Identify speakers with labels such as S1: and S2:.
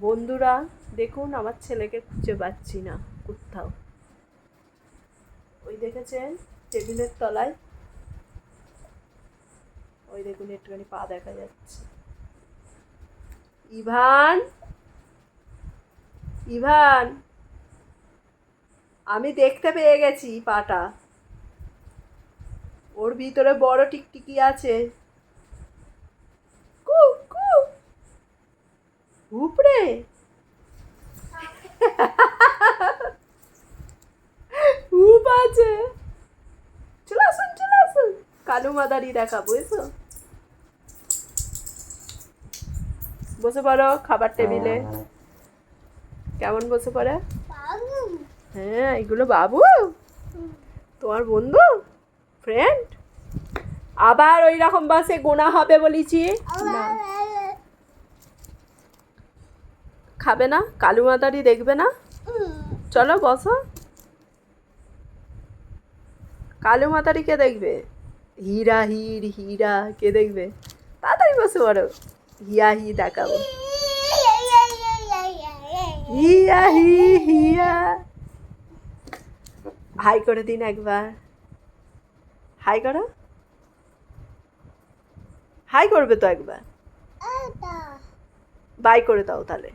S1: বন্ধুরা দেখুন, আমার ছেলেকে খুঁজে পাচ্ছি না কোথাও। ওই দেখেছেন টেবিলের তলায়, ওই দেখুন একটুখানি পা দেখা যাচ্ছে। ইভান, ইভান, আমি দেখতে পেয়ে গেছি পাটা। ওর ভিতরে বড় টিকটিকি আছে। কু কু উপরে উপ আছে। চলে আসুন, চলে আসুন, কালু মাদারি দেখাবো। এসো, বসে পড়ো খাবার টেবিলে। কেমন বসে পড়ে? হ্যাঁ, এগুলো বাবু তোমার বন্ধু, ফ্রেন্ড। আবার ওই রকম বাসে গোনা হবে বলেছি না। খাবে না? কালু মাদারি দেখবে না? চলো বসো। কালু মাদারি কে দেখবে? হীরা হির হীরা কে দেখবে? তাড়াতাড়ি বসে পড়ো, হিয়া হি দেখাবো। হিয়া হি হিয়া। হাই করে দিন একবার। হাই করো। হাই করবে তো একবার। বাই করে দাও তাহলে।